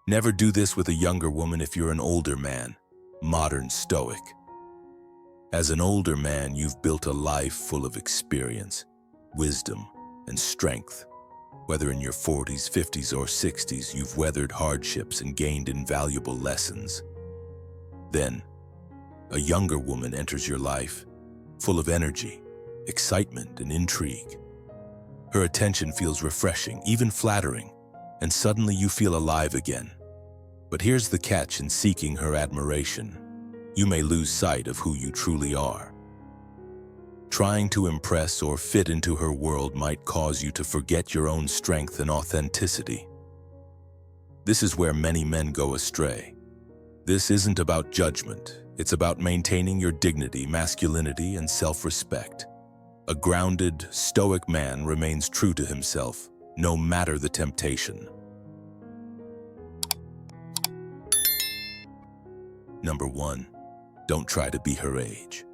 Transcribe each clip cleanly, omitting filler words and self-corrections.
Never do this with a younger woman if you're an older man. Modern Stoic. As an older man, you've built a life full of experience, wisdom, and strength. Whether in your 40s, 50s, or 60s, you've weathered hardships and gained invaluable lessons. Then, a younger woman enters your life, full of energy, excitement, and intrigue. Her attention feels refreshing, even flattering, and suddenly you feel alive again. But here's the catch in seeking her admiration. You may lose sight of who you truly are. Trying to impress or fit into her world might cause you to forget your own strength and authenticity. This is where many men go astray. This isn't about judgment. It's about maintaining your dignity, masculinity, and self-respect. A grounded, stoic man remains true to himself, no matter the temptation. Number 1. Don't try to be her age.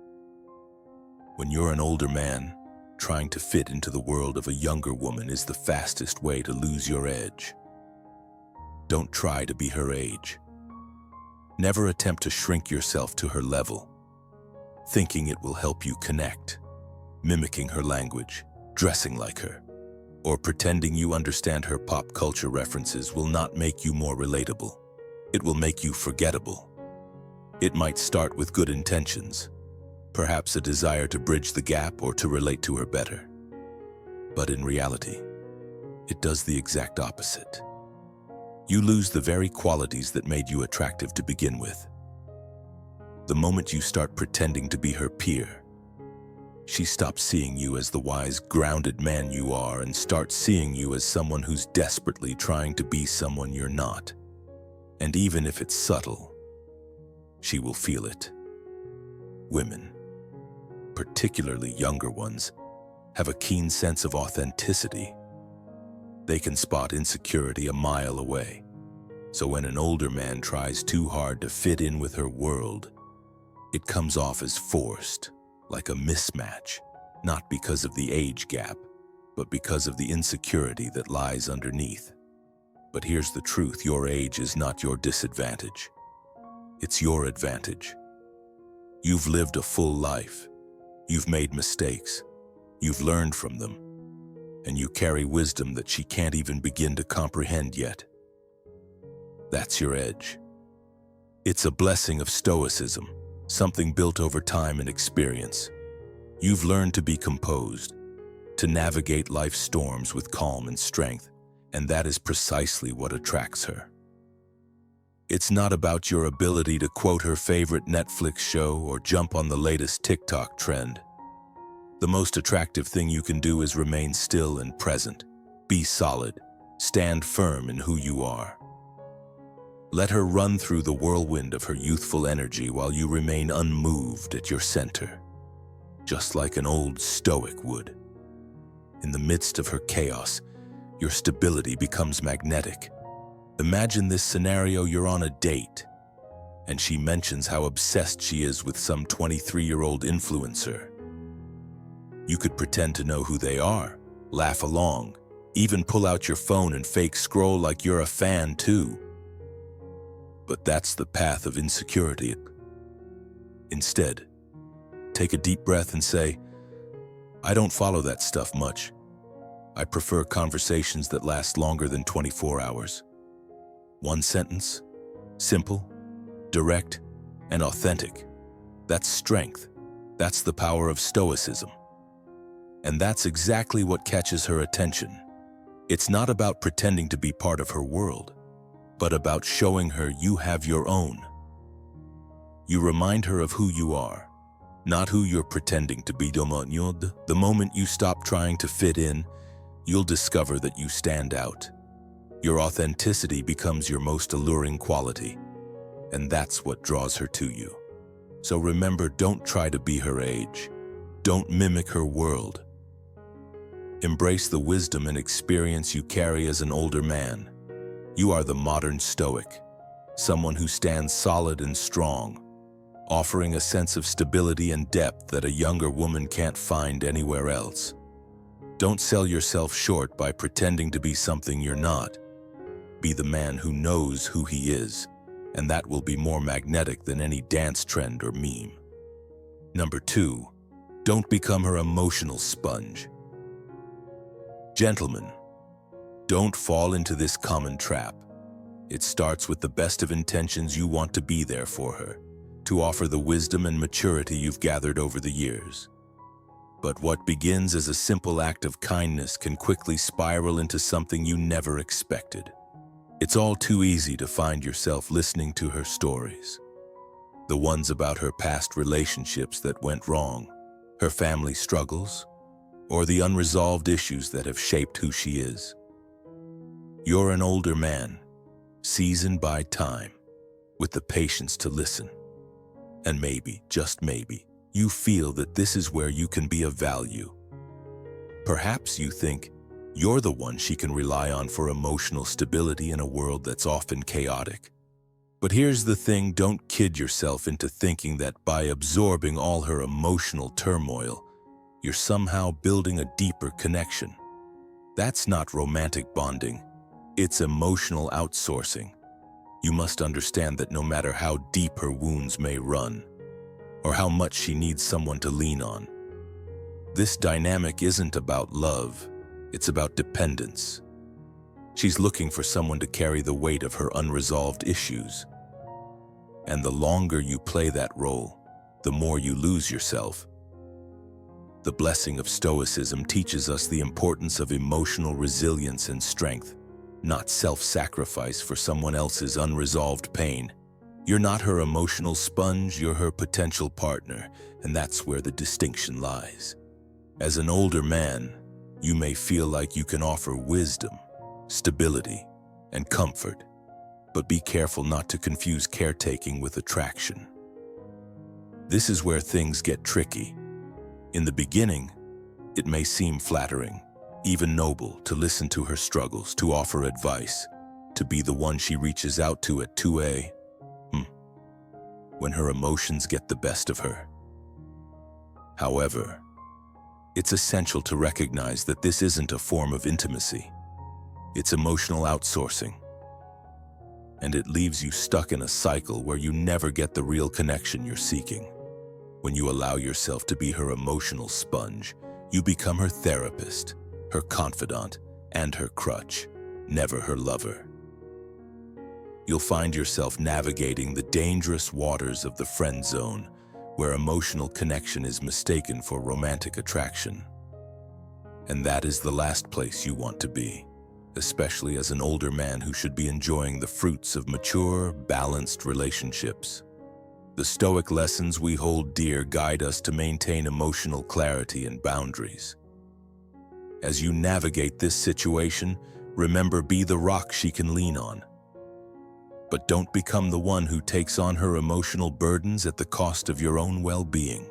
When you're an older man, trying to fit into the world of a younger woman is the fastest way to lose your edge. Don't try to be her age. Never attempt to shrink yourself to her level, thinking it will help you connect. Mimicking her language, dressing like her, or pretending you understand her pop culture references will not make you more relatable. It will make you forgettable. It might start with good intentions, perhaps a desire to bridge the gap or to relate to her better. But in reality, it does the exact opposite. You lose the very qualities that made you attractive to begin with. The moment you start pretending to be her peer, she stops seeing you as the wise, grounded man you are and starts seeing you as someone who's desperately trying to be someone you're not. And even if it's subtle, she will feel it. Women, particularly younger ones, have a keen sense of authenticity. They can spot insecurity a mile away. So when an older man tries too hard to fit in with her world, it comes off as forced, like a mismatch, not because of the age gap, but because of the insecurity that lies underneath. But here's the truth, your age is not your disadvantage. It's your advantage. You've lived a full life. You've made mistakes. You've learned from them. And you carry wisdom that she can't even begin to comprehend yet. That's your edge. It's a blessing of Stoicism, something built over time and experience. You've learned to be composed, to navigate life's storms with calm and strength, and that is precisely what attracts her. It's not about your ability to quote her favorite Netflix show or jump on the latest TikTok trend. The most attractive thing you can do is remain still and present. Be solid. Stand firm in who you are. Let her run through the whirlwind of her youthful energy while you remain unmoved at your center, just like an old Stoic would. In the midst of her chaos, your stability becomes magnetic. Imagine this scenario: you're on a date, and she mentions how obsessed she is with some 23-year-old influencer. You could pretend to know who they are, laugh along, even pull out your phone and fake scroll like you're a fan too. But that's the path of insecurity. Instead, take a deep breath and say, I don't follow that stuff much. I prefer conversations that last longer than 24 hours. One sentence, simple, direct, and authentic. That's strength. That's the power of Stoicism. And that's exactly what catches her attention. It's not about pretending to be part of her world, but about showing her you have your own. You remind her of who you are, not who you're pretending to be. The moment you stop trying to fit in, you'll discover that you stand out. Your authenticity becomes your most alluring quality, and that's what draws her to you. So remember, don't try to be her age. Don't mimic her world. Embrace the wisdom and experience you carry as an older man. You are the modern Stoic, someone who stands solid and strong, offering a sense of stability and depth that a younger woman can't find anywhere else. Don't sell yourself short by pretending to be something you're not. Be the man who knows who he is, and that will be more magnetic than any dance trend or meme. Number 2, don't become her emotional sponge. Gentlemen, don't fall into this common trap. It starts with the best of intentions. You want to be there for her, to offer the wisdom and maturity you've gathered over the years. But what begins as a simple act of kindness can quickly spiral into something you never expected. It's all too easy to find yourself listening to her stories. The ones about her past relationships that went wrong, her family struggles, or the unresolved issues that have shaped who she is. You're an older man, seasoned by time, with the patience to listen. And maybe, just maybe, you feel that this is where you can be of value. Perhaps you think you're the one she can rely on for emotional stability in a world that's often chaotic. But here's the thing, don't kid yourself into thinking that by absorbing all her emotional turmoil, you're somehow building a deeper connection. That's not romantic bonding, it's emotional outsourcing. You must understand that no matter how deep her wounds may run, or how much she needs someone to lean on, this dynamic isn't about love, it's about dependence. She's looking for someone to carry the weight of her unresolved issues. And the longer you play that role, the more you lose yourself. The Blessing of Stoicism teaches us the importance of emotional resilience and strength, not self-sacrifice for someone else's unresolved pain. You're not her emotional sponge, you're her potential partner, and that's where the distinction lies. As an older man, you may feel like you can offer wisdom, stability, and comfort, but be careful not to confuse caretaking with attraction. This is where things get tricky. In the beginning, it may seem flattering, even noble, to listen to her struggles, to offer advice, to be the one she reaches out to at 2 a.m. when her emotions get the best of her. However, it's essential to recognize that this isn't a form of intimacy. It's emotional outsourcing. And it leaves you stuck in a cycle where you never get the real connection you're seeking. When you allow yourself to be her emotional sponge, you become her therapist, her confidant, and her crutch, never her lover. You'll find yourself navigating the dangerous waters of the friend zone, where emotional connection is mistaken for romantic attraction. And that is the last place you want to be, especially as an older man who should be enjoying the fruits of mature, balanced relationships. The Stoic lessons we hold dear guide us to maintain emotional clarity and boundaries. As you navigate this situation, remember, be the rock she can lean on. But don't become the one who takes on her emotional burdens at the cost of your own well-being.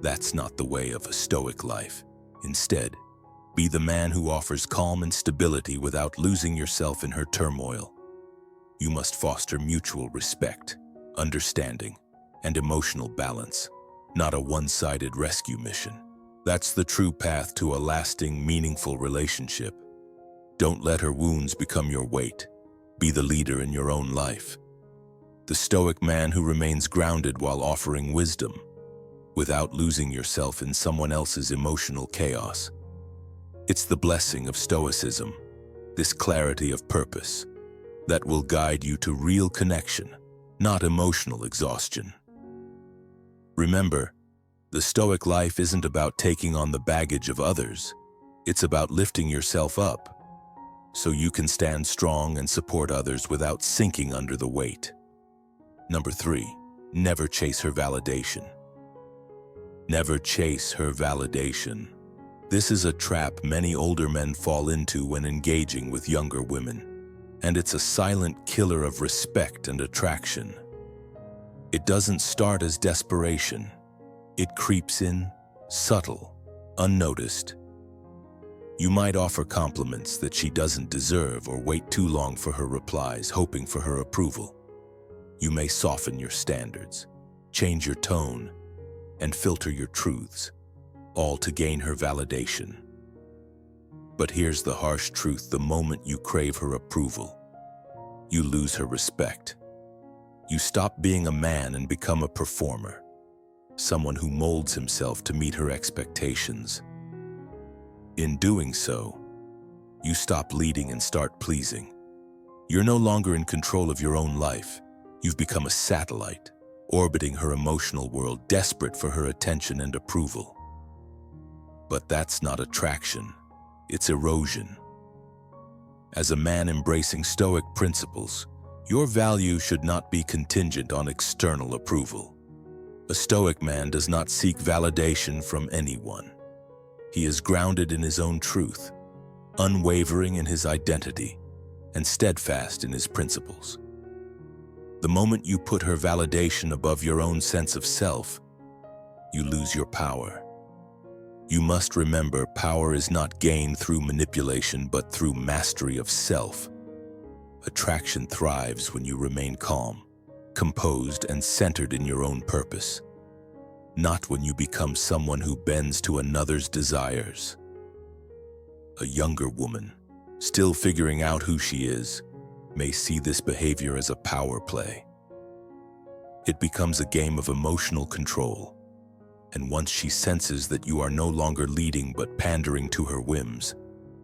That's not the way of a Stoic life. Instead, be the man who offers calm and stability without losing yourself in her turmoil. You must foster mutual respect, understanding, and emotional balance, not a one-sided rescue mission. That's the true path to a lasting, meaningful relationship. Don't let her wounds become your weight. Be the leader in your own life. The Stoic man who remains grounded while offering wisdom, without losing yourself in someone else's emotional chaos. It's the blessing of Stoicism, this clarity of purpose, that will guide you to real connection, not emotional exhaustion. Remember, the Stoic life isn't about taking on the baggage of others. It's about lifting yourself up, so you can stand strong and support others without sinking under the weight. Number 3, never chase her validation. Never chase her validation. This is a trap many older men fall into when engaging with younger women, and it's a silent killer of respect and attraction. It doesn't start as desperation. It creeps in, subtle, unnoticed. You might offer compliments that she doesn't deserve or wait too long for her replies, hoping for her approval. You may soften your standards, change your tone, and filter your truths, all to gain her validation. But here's the harsh truth: the moment you crave her approval, you lose her respect. You stop being a man and become a performer, someone who molds himself to meet her expectations. In doing so, you stop leading and start pleasing. You're no longer in control of your own life. You've become a satellite, orbiting her emotional world, desperate for her attention and approval. But that's not attraction, it's erosion. As a man embracing Stoic principles, your value should not be contingent on external approval. A Stoic man does not seek validation from anyone. He is grounded in his own truth, unwavering in his identity, and steadfast in his principles. The moment you put her validation above your own sense of self, you lose your power. You must remember, power is not gained through manipulation, but through mastery of self. Attraction thrives when you remain calm, composed, and centered in your own purpose, not when you become someone who bends to another's desires. A younger woman, still figuring out who she is, may see this behavior as a power play. It becomes a game of emotional control, and once she senses that you are no longer leading but pandering to her whims,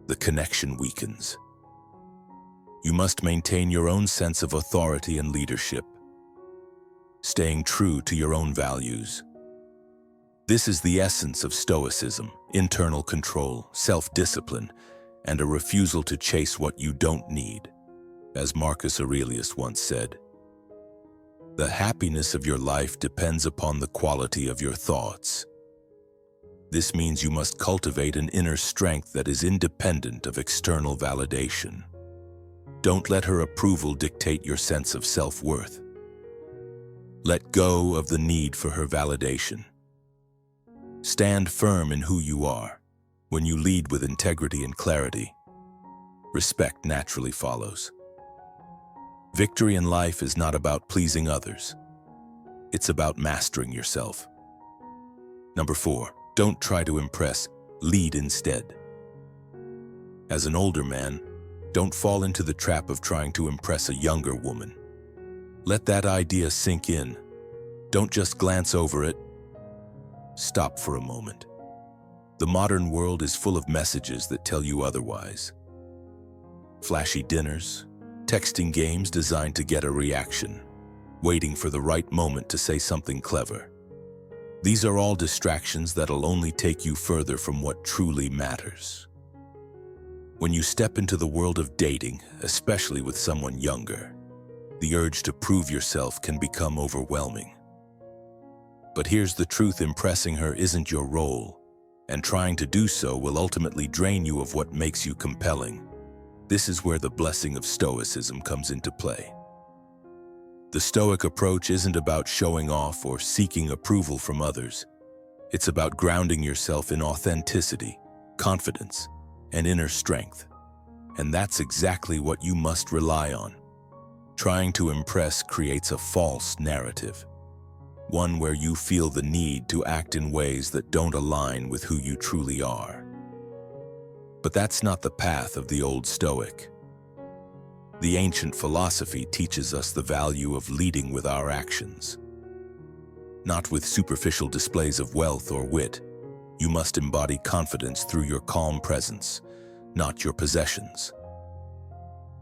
the connection weakens. You must maintain your own sense of authority and leadership, staying true to your own values. This is the essence of Stoicism: internal control, self-discipline, and a refusal to chase what you don't need. As Marcus Aurelius once said, "The happiness of your life depends upon the quality of your thoughts." This means you must cultivate an inner strength that is independent of external validation. Don't let her approval dictate your sense of self-worth. Let go of the need for her validation. Stand firm in who you are. When you lead with integrity and clarity, respect naturally follows. Victory in life is not about pleasing others. It's about mastering yourself. Number 4, don't try to impress, lead instead. As an older man, don't fall into the trap of trying to impress a younger woman. Let that idea sink in. Don't just glance over it. Stop for a moment. The modern world is full of messages that tell you otherwise. Flashy dinners, texting games designed to get a reaction, waiting for the right moment to say something clever. These are all distractions that'll only take you further from what truly matters. When you step into the world of dating, especially with someone younger, the urge to prove yourself can become overwhelming. But here's the truth: impressing her isn't your role, and trying to do so will ultimately drain you of what makes you compelling. This is where the blessing of Stoicism comes into play. The Stoic approach isn't about showing off or seeking approval from others. It's about grounding yourself in authenticity, confidence, and inner strength. And that's exactly what you must rely on. Trying to impress creates a false narrative, one where you feel the need to act in ways that don't align with who you truly are. But that's not the path of the old Stoic. The ancient philosophy teaches us the value of leading with our actions. Not with superficial displays of wealth or wit. You must embody confidence through your calm presence, not your possessions.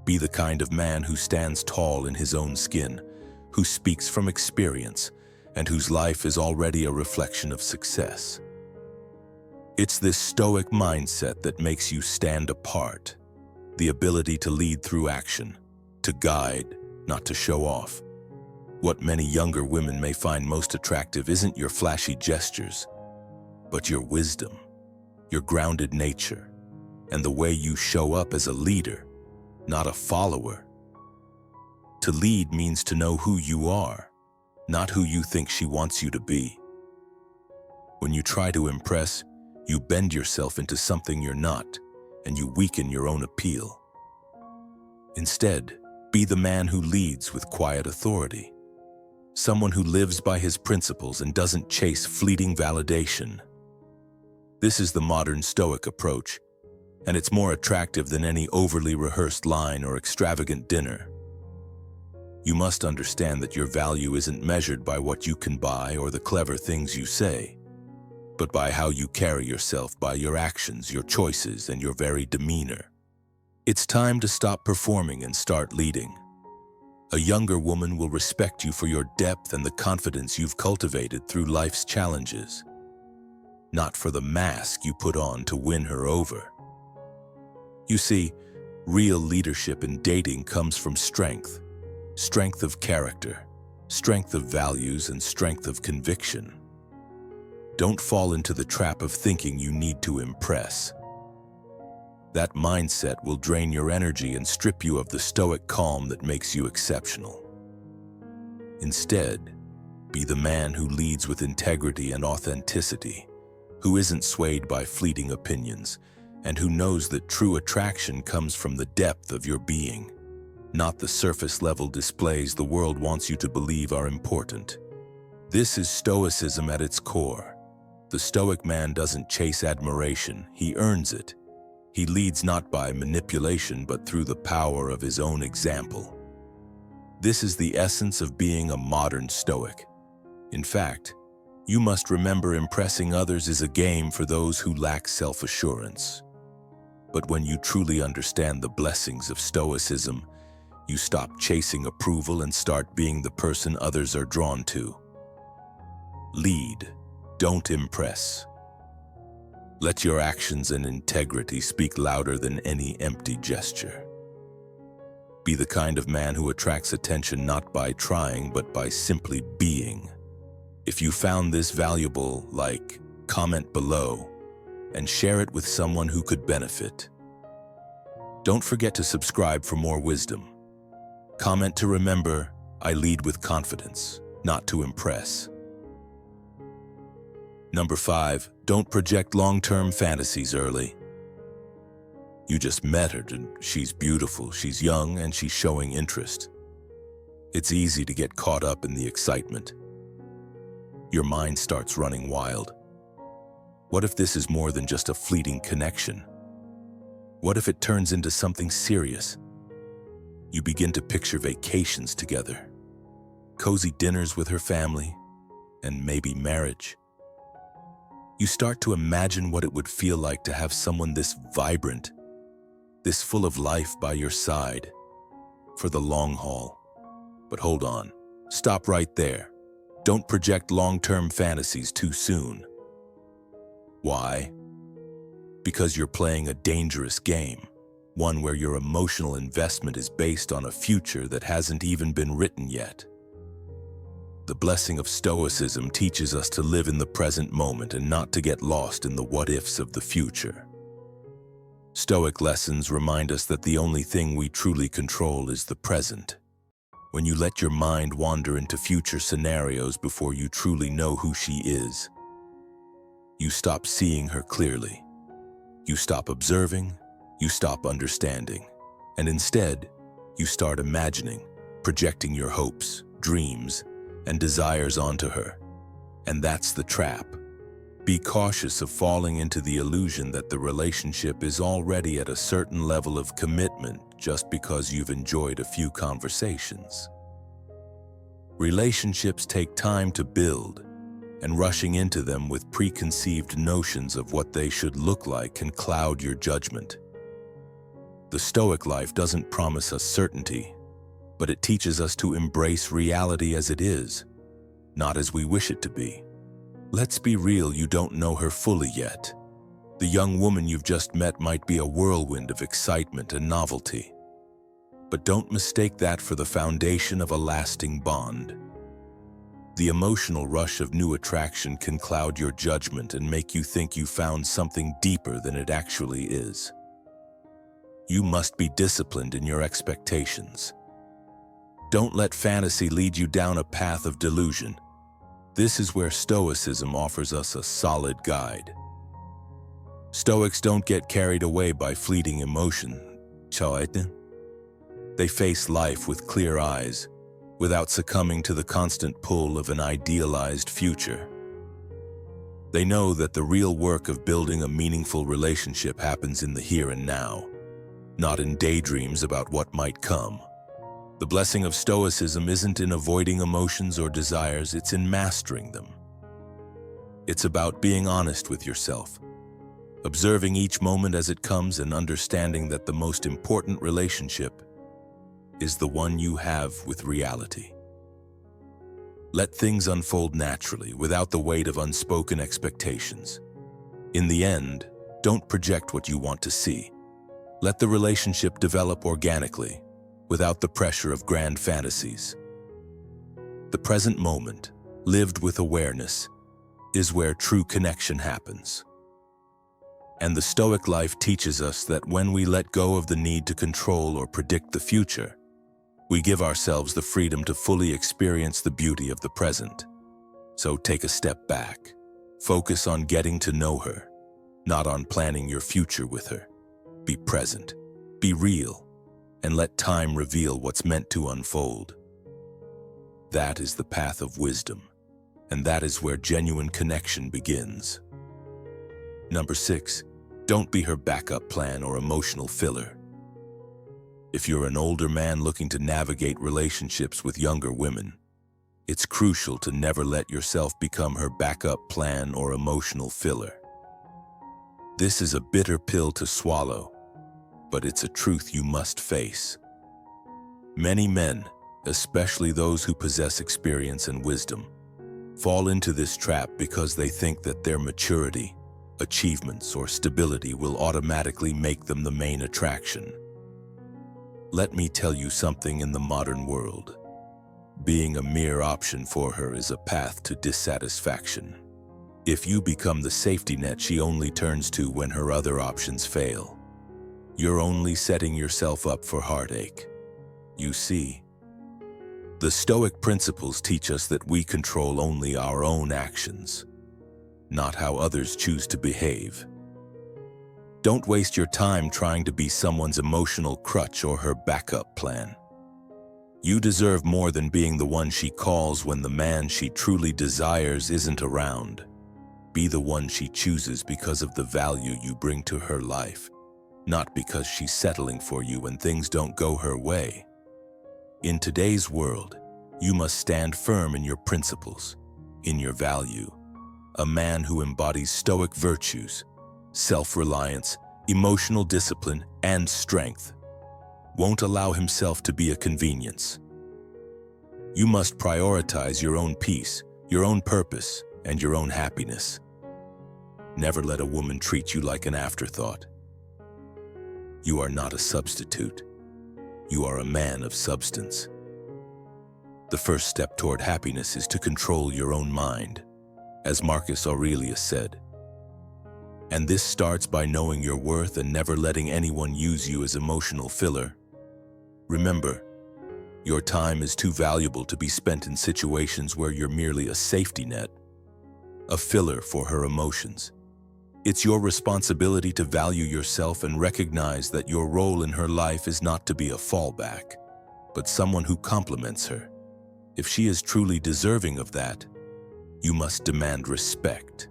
Be the kind of man who stands tall in his own skin, who speaks from experience, and whose life is already a reflection of success. It's this Stoic mindset that makes you stand apart, the ability to lead through action, to guide, not to show off. What many younger women may find most attractive isn't your flashy gestures, but your wisdom, your grounded nature, and the way you show up as a leader, not a follower. To lead means to know who you are, not who you think she wants you to be. When you try to impress, you bend yourself into something you're not, and you weaken your own appeal. Instead, be the man who leads with quiet authority, someone who lives by his principles and doesn't chase fleeting validation. This is the modern Stoic approach, and it's more attractive than any overly rehearsed line or extravagant dinner. You must understand that your value isn't measured by what you can buy or the clever things you say, but by how you carry yourself, by your actions, your choices, and your very demeanor. It's time to stop performing and start leading. A younger woman will respect you for your depth and the confidence you've cultivated through life's challenges, not for the mask you put on to win her over. You see, real leadership in dating comes from strength of character, strength of values, and strength of conviction. Don't fall into the trap of thinking you need to impress. That mindset will drain your energy and strip you of the stoic calm that makes you exceptional. Instead, be the man who leads with integrity and authenticity, who isn't swayed by fleeting opinions, and who knows that true attraction comes from the depth of your being, not the surface-level displays the world wants you to believe are important. This is Stoicism at its core. The Stoic man doesn't chase admiration, he earns it. He leads not by manipulation, but through the power of his own example. This is the essence of being a modern Stoic. In fact, you must remember impressing others is a game for those who lack self-assurance. But when you truly understand the blessings of Stoicism, you stop chasing approval and start being the person others are drawn to. Lead, don't impress. Let your actions and integrity speak louder than any empty gesture. Be the kind of man who attracts attention not by trying, but by simply being. If you found this valuable, comment below, and share it with someone who could benefit. Don't forget to subscribe for more wisdom. Comment to remember, I lead with confidence, not to impress. Number 5, don't project long-term fantasies early. You just met her and she's beautiful, she's young, and she's showing interest. It's easy to get caught up in the excitement. Your mind starts running wild. What if this is more than just a fleeting connection? What if it turns into something serious? You begin to picture vacations together, cozy dinners with her family, and maybe marriage. You start to imagine what it would feel like to have someone this vibrant, this full of life by your side, for the long haul. But hold on, stop right there. Don't project long-term fantasies too soon. Why? Because you're playing a dangerous game, one where your emotional investment is based on a future that hasn't even been written yet. The Blessing of Stoicism teaches us to live in the present moment and not to get lost in the what-ifs of the future. Stoic lessons remind us that the only thing we truly control is the present. When you let your mind wander into future scenarios before you truly know who she is, you stop seeing her clearly. You stop observing, you stop understanding, and instead, you start imagining, projecting your hopes, dreams, and desires onto her. And that's the trap. Be cautious of falling into the illusion that the relationship is already at a certain level of commitment just because you've enjoyed a few conversations. Relationships take time to build, and rushing into them with preconceived notions of what they should look like can cloud your judgment. The Stoic life doesn't promise us certainty, but it teaches us to embrace reality as it is, not as we wish it to be. Let's be real, you don't know her fully yet. The young woman you've just met might be a whirlwind of excitement and novelty. But don't mistake that for the foundation of a lasting bond. The emotional rush of new attraction can cloud your judgment and make you think you found something deeper than it actually is. You must be disciplined in your expectations. Don't let fantasy lead you down a path of delusion. This is where Stoicism offers us a solid guide. Stoics don't get carried away by fleeting emotion. They face life with clear eyes, without succumbing to the constant pull of an idealized future. They know that the real work of building a meaningful relationship happens in the here and now, not in daydreams about what might come. The blessing of Stoicism isn't in avoiding emotions or desires, it's in mastering them. It's about being honest with yourself, observing each moment as it comes and understanding that the most important relationship is the one you have with reality. Let things unfold naturally, without the weight of unspoken expectations. In the end, don't project what you want to see. Let the relationship develop organically, without the pressure of grand fantasies. The present moment, lived with awareness, is where true connection happens. And the Stoic life teaches us that when we let go of the need to control or predict the future, we give ourselves the freedom to fully experience the beauty of the present. So take a step back. Focus on getting to know her, not on planning your future with her. Be present, be real, and let time reveal what's meant to unfold. That is the path of wisdom, and that is where genuine connection begins. Number 6, don't be her backup plan or emotional filler. If you're an older man looking to navigate relationships with younger women, it's crucial to never let yourself become her backup plan or emotional filler. This is a bitter pill to swallow, but it's a truth you must face. Many men, especially those who possess experience and wisdom, fall into this trap because they think that their maturity, achievements, or stability will automatically make them the main attraction. Let me tell you something. In the modern world, being a mere option for her is a path to dissatisfaction. If you become the safety net she only turns to when her other options fail, you're only setting yourself up for heartache. You see, the Stoic principles teach us that we control only our own actions, not how others choose to behave. Don't waste your time trying to be someone's emotional crutch or her backup plan. You deserve more than being the one she calls when the man she truly desires isn't around. Be the one she chooses because of the value you bring to her life, not because she's settling for you when things don't go her way. In today's world, you must stand firm in your principles, in your value. A man who embodies Stoic virtues, self-reliance, emotional discipline, and strength won't allow himself to be a convenience. You must prioritize your own peace, your own purpose, and your own happiness. Never let a woman treat you like an afterthought. You are not a substitute. You are a man of substance. The first step toward happiness is to control your own mind, as Marcus Aurelius said. And this starts by knowing your worth and never letting anyone use you as emotional filler. Remember, your time is too valuable to be spent in situations where you're merely a safety net, a filler for her emotions. It's your responsibility to value yourself and recognize that your role in her life is not to be a fallback, but someone who complements her. If she is truly deserving of that, you must demand respect.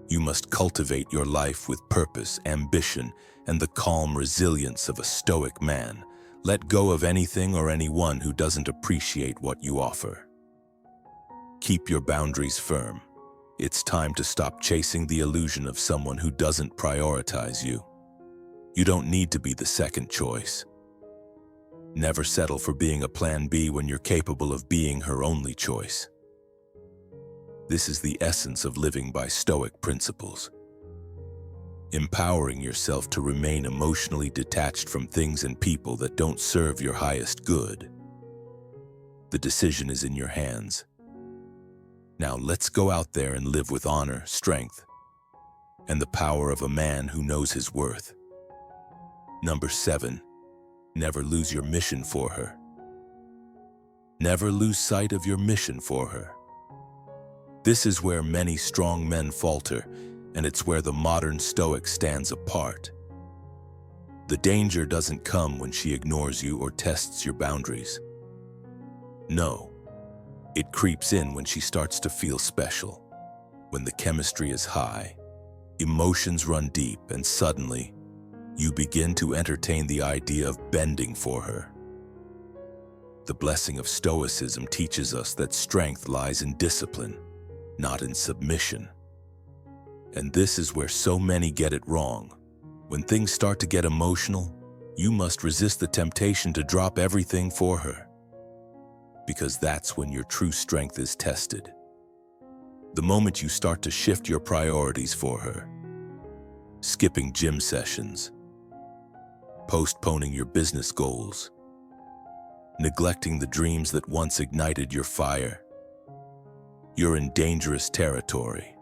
You must cultivate your life with purpose, ambition, and the calm resilience of a Stoic man. Let go of anything or anyone who doesn't appreciate what you offer. Keep your boundaries firm. It's time to stop chasing the illusion of someone who doesn't prioritize you. You don't need to be the second choice. Never settle for being a plan B when you're capable of being her only choice. This is the essence of living by Stoic principles. Empowering yourself to remain emotionally detached from things and people that don't serve your highest good. The decision is in your hands. Now let's go out there and live with honor, strength, and the power of a man who knows his worth. Number 7, never lose your mission for her. Never lose sight of your mission for her. This is where many strong men falter, and it's where the modern Stoic stands apart. The danger doesn't come when she ignores you or tests your boundaries. No, it creeps in when she starts to feel special. When the chemistry is high, emotions run deep, and suddenly, you begin to entertain the idea of bending for her. The Blessing of Stoicism teaches us that strength lies in discipline, not in submission. And this is where so many get it wrong. When things start to get emotional, you must resist the temptation to drop everything for her, because that's when your true strength is tested. The moment you start to shift your priorities for her, skipping gym sessions, postponing your business goals, neglecting the dreams that once ignited your fire, you're in dangerous territory.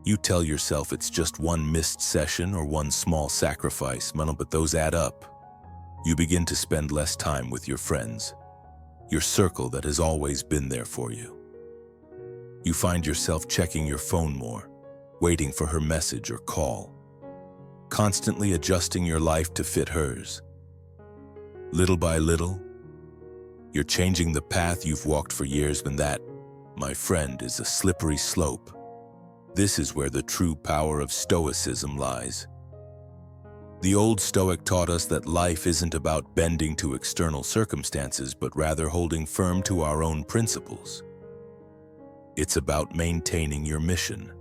You tell yourself it's just one missed session or one small sacrifice, but those add up. You begin to spend less time with your friends, your circle that has always been there for you. You find yourself checking your phone more, waiting for her message or call, constantly adjusting your life to fit hers. Little by little, you're changing the path you've walked for years, and that, my friend, is a slippery slope. This is where the true power of Stoicism lies. The old Stoic taught us that life isn't about bending to external circumstances, but rather holding firm to our own principles. It's about maintaining your mission,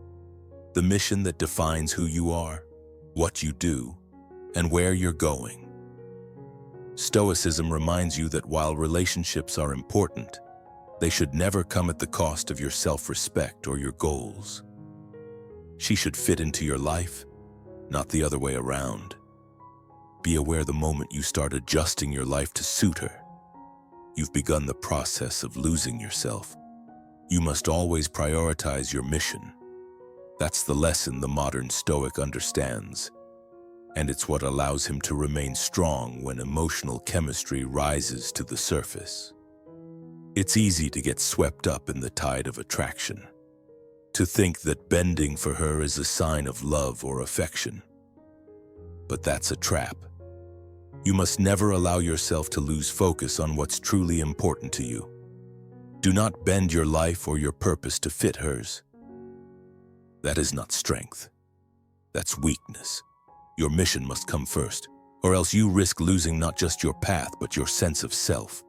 the mission that defines who you are, what you do, and where you're going. Stoicism reminds you that while relationships are important, they should never come at the cost of your self-respect or your goals. She should fit into your life, not the other way around. Be aware the moment you start adjusting your life to suit her, you've begun the process of losing yourself. You must always prioritize your mission. That's the lesson the modern Stoic understands, and it's what allows him to remain strong when emotional chemistry rises to the surface. It's easy to get swept up in the tide of attraction, to think that bending for her is a sign of love or affection. But that's a trap. You must never allow yourself to lose focus on what's truly important to you. Do not bend your life or your purpose to fit hers. That is not strength. That's weakness. Your mission must come first, or else you risk losing not just your path, but your sense of self.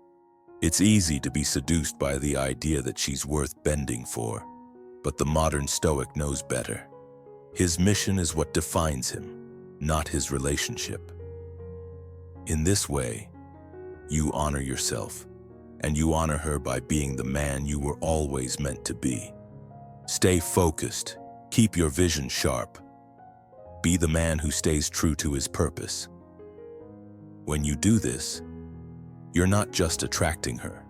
It's easy to be seduced by the idea that she's worth bending for, but the modern Stoic knows better. His mission is what defines him, not his relationship. In this way, you honor yourself, and you honor her by being the man you were always meant to be. Stay focused, keep your vision sharp. Be the man who stays true to his purpose. When you do this, you're not just attracting her.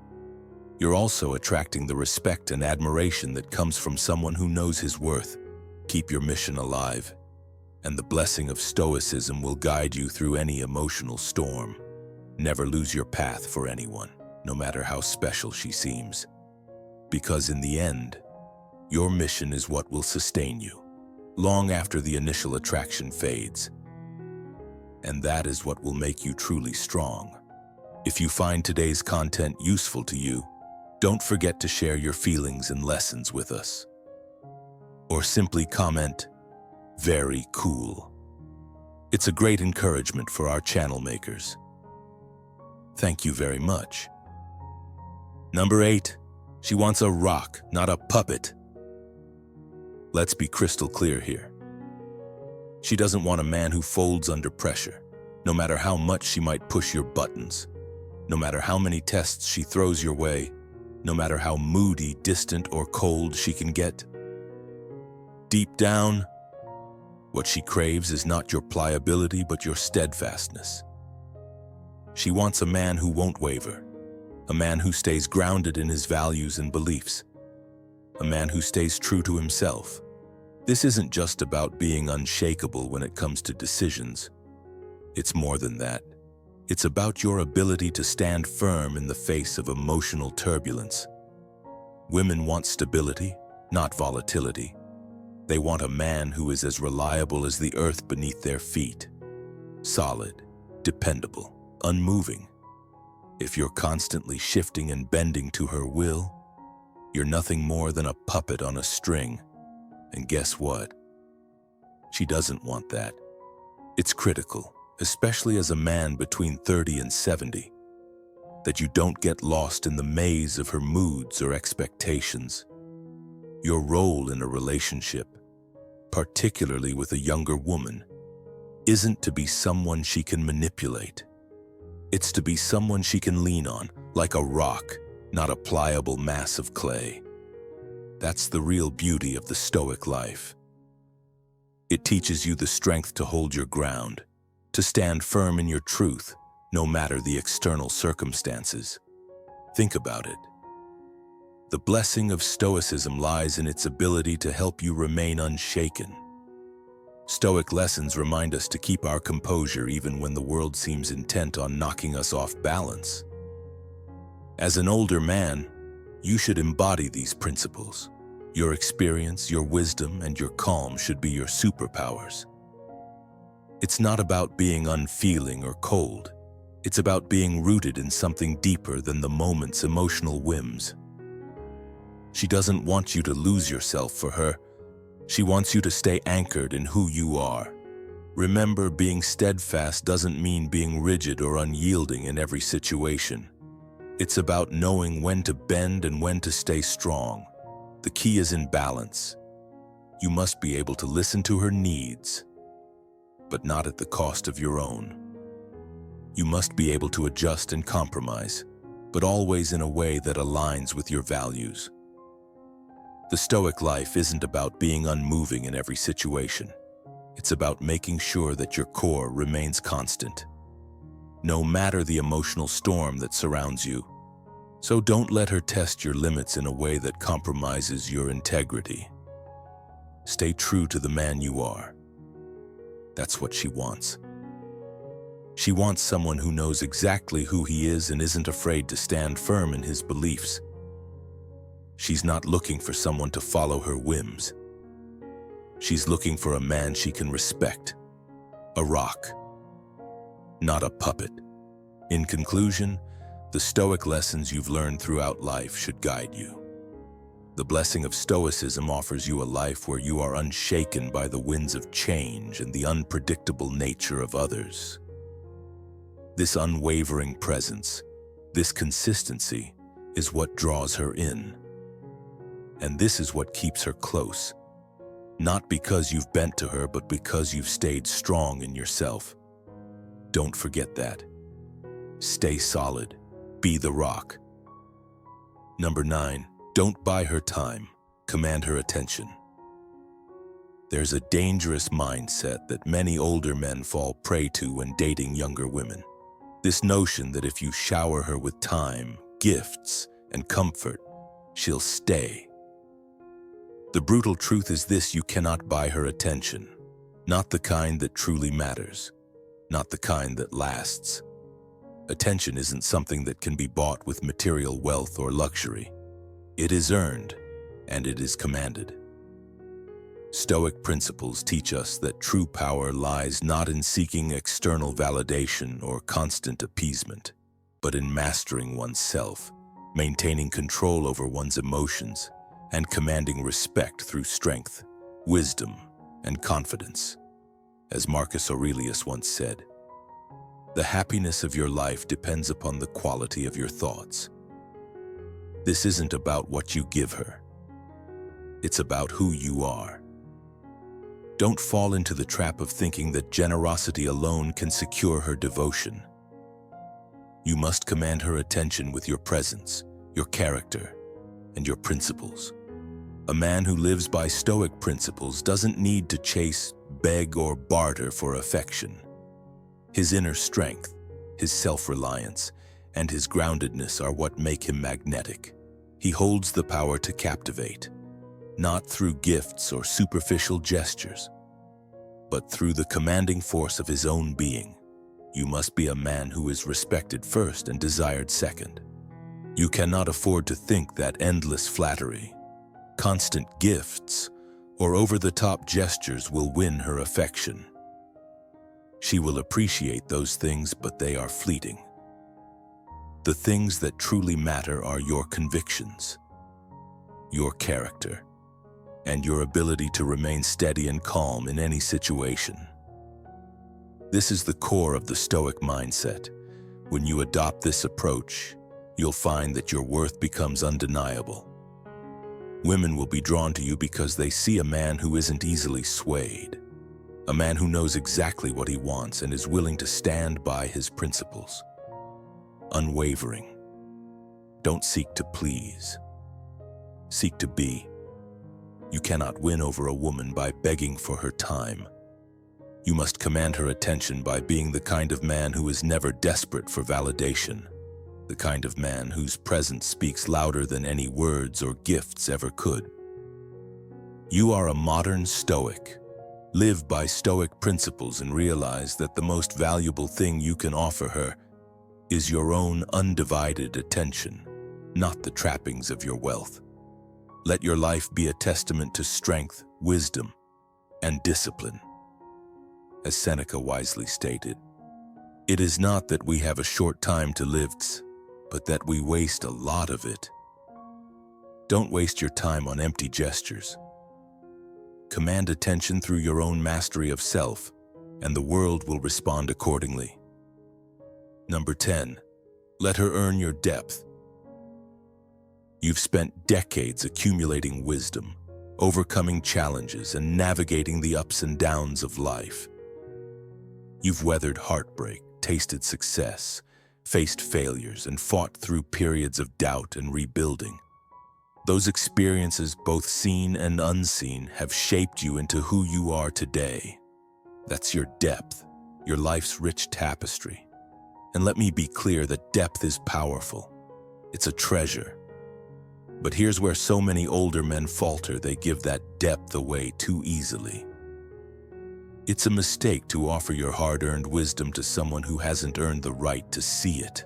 You're also attracting the respect and admiration that comes from someone who knows his worth. Keep your mission alive, and the blessing of Stoicism will guide you through any emotional storm. Never lose your path for anyone, no matter how special she seems. Because in the end, your mission is what will sustain you, long after the initial attraction fades. And that is what will make you truly strong. If you find today's content useful to you, don't forget to share your feelings and lessons with us. Or simply comment, "Very cool." It's a great encouragement for our channel makers. Thank you very much. Number 8, she wants a rock, not a puppet. Let's be crystal clear here. She doesn't want a man who folds under pressure, no matter how much she might push your buttons, no matter how many tests she throws your way, no matter how moody, distant, or cold she can get. Deep down, what she craves is not your pliability, but your steadfastness. She wants a man who won't waver, a man who stays grounded in his values and beliefs, a man who stays true to himself. This isn't just about being unshakable when it comes to decisions. It's more than that. It's about your ability to stand firm in the face of emotional turbulence. Women want stability, not volatility. They want a man who is as reliable as the earth beneath their feet. Solid, dependable, unmoving. If you're constantly shifting and bending to her will, You're nothing more than a puppet on a string. And guess what? She doesn't want that. It's critical, especially as a man between 30 and 70, that you don't get lost in the maze of her moods or expectations. Your role in a relationship, particularly with a younger woman, isn't to be someone she can manipulate. It's to be someone she can lean on, like a rock, not a pliable mass of clay. That's the real beauty of the Stoic life. It teaches you the strength to hold your ground, to stand firm in your truth, no matter the external circumstances. Think about it. The blessing of Stoicism lies in its ability to help you remain unshaken. Stoic lessons remind us to keep our composure even when the world seems intent on knocking us off balance. As an older man, you should embody these principles. Your experience, your wisdom, and your calm should be your superpowers. It's not about being unfeeling or cold. It's about being rooted in something deeper than the moment's emotional whims. She doesn't want you to lose yourself for her. She wants you to stay anchored in who you are. Remember, being steadfast doesn't mean being rigid or unyielding in every situation. It's about knowing when to bend and when to stay strong. The key is in balance. You must be able to listen to her needs, but not at the cost of your own. You must be able to adjust and compromise, but always in a way that aligns with your values. The Stoic life isn't about being unmoving in every situation. It's about making sure that your core remains constant, no matter the emotional storm that surrounds you. So don't let her test your limits in a way that compromises your integrity. Stay true to the man you are. That's what she wants. She wants someone who knows exactly who he is and isn't afraid to stand firm in his beliefs. She's not looking for someone to follow her whims. She's looking for a man she can respect, a rock, not a puppet. In conclusion, the Stoic lessons you've learned throughout life should guide you. The blessing of Stoicism offers you a life where you are unshaken by the winds of change and the unpredictable nature of others. This unwavering presence, this consistency, is what draws her in. And this is what keeps her close. Not because you've bent to her, but because you've stayed strong in yourself. Don't forget that. Stay solid. Be the rock. Number 9, don't buy her time. Command her attention. There's a dangerous mindset that many older men fall prey to when dating younger women. This notion that if you shower her with time, gifts, and comfort, she'll stay. The brutal truth is this: you cannot buy her attention. Not the kind that truly matters. Not the kind that lasts. Attention isn't something that can be bought with material wealth or luxury. It is earned, and it is commanded. Stoic principles teach us that true power lies not in seeking external validation or constant appeasement, but in mastering oneself, maintaining control over one's emotions, and commanding respect through strength, wisdom, and confidence. As Marcus Aurelius once said, "The happiness of your life depends upon the quality of your thoughts." This isn't about what you give her. It's about who you are. Don't fall into the trap of thinking that generosity alone can secure her devotion. You must command her attention with your presence, your character, and your principles. A man who lives by Stoic principles doesn't need to chase, beg, or barter for affection. His inner strength, his self-reliance, and his groundedness are what make him magnetic. He holds the power to captivate, not through gifts or superficial gestures, but through the commanding force of his own being. You must be a man who is respected first and desired second. You cannot afford to think that endless flattery, constant gifts, or over-the-top gestures will win her affection. She will appreciate those things, but they are fleeting. The things that truly matter are your convictions, your character, and your ability to remain steady and calm in any situation. This is the core of the Stoic mindset. When you adopt this approach, you'll find that your worth becomes undeniable. Women will be drawn to you because they see a man who isn't easily swayed, a man who knows exactly what he wants and is willing to stand by his principles. Unwavering. Don't seek to please. Seek to be. You cannot win over a woman by begging for her time. You must command her attention by being the kind of man who is never desperate for validation, the kind of man whose presence speaks louder than any words or gifts ever could. You are a modern Stoic. Live by Stoic principles and realize that the most valuable thing you can offer her is your own undivided attention, not the trappings of your wealth. Let your life be a testament to strength, wisdom, and discipline. As Seneca wisely stated, it is not that we have a short time to live, but that we waste a lot of it. Don't waste your time on empty gestures. Command attention through your own mastery of self, and the world will respond accordingly. Number 10. Let her earn your depth. You've spent decades accumulating wisdom, overcoming challenges, and navigating the ups and downs of life. You've weathered heartbreak, tasted success, faced failures, and fought through periods of doubt and rebuilding. Those experiences, both seen and unseen, have shaped you into who you are today. That's your depth, your life's rich tapestry. And let me be clear that depth is powerful. It's a treasure. But here's where so many older men falter. They give that depth away too easily. It's a mistake to offer your hard-earned wisdom to someone who hasn't earned the right to see it.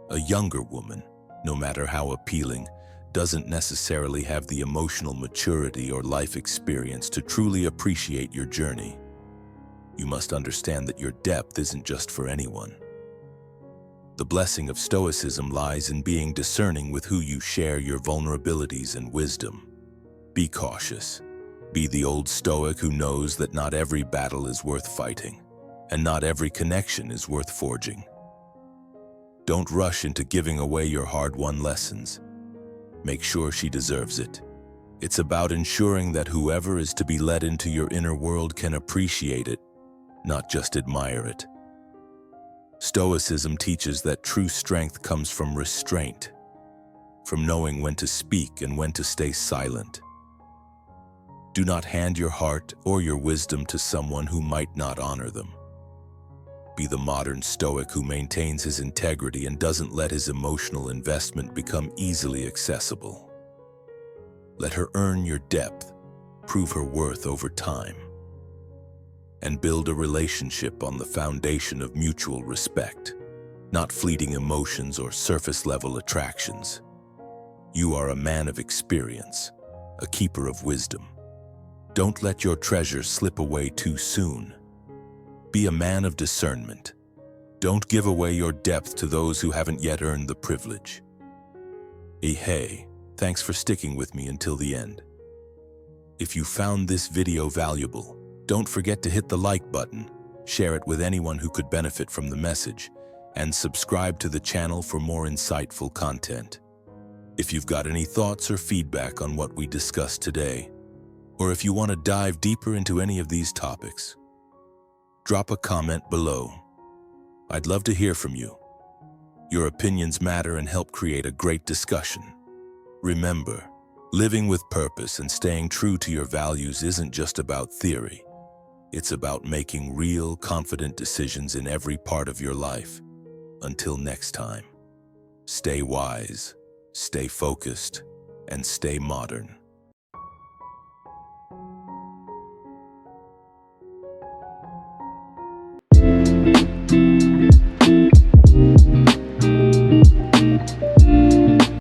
A younger woman, no matter how appealing, doesn't necessarily have the emotional maturity or life experience to truly appreciate your journey. You must understand that your depth isn't just for anyone. The blessing of Stoicism lies in being discerning with who you share your vulnerabilities and wisdom. Be cautious. Be the old Stoic who knows that not every battle is worth fighting, and not every connection is worth forging. Don't rush into giving away your hard-won lessons. Make sure she deserves it. It's about ensuring that whoever is to be led into your inner world can appreciate it, not just admire it. Stoicism teaches that true strength comes from restraint, from knowing when to speak and when to stay silent. Do not hand your heart or your wisdom to someone who might not honor them. Be the modern Stoic who maintains his integrity and doesn't let his emotional investment become easily accessible. Let her earn your depth, prove her worth over time, and build a relationship on the foundation of mutual respect, not fleeting emotions or surface-level attractions. You are a man of experience, a keeper of wisdom. Don't let your treasure slip away too soon. Be a man of discernment. Don't give away your depth to those who haven't yet earned the privilege. Hey, thanks for sticking with me until the end. If you found this video valuable, don't forget to hit the like button, share it with anyone who could benefit from the message, and subscribe to the channel for more insightful content. If you've got any thoughts or feedback on what we discussed today, or if you want to dive deeper into any of these topics, drop a comment below. I'd love to hear from you. Your opinions matter and help create a great discussion. Remember, living with purpose and staying true to your values isn't just about theory. It's about making real, confident decisions in every part of your life. Until next time, stay wise, stay focused, and stay modern.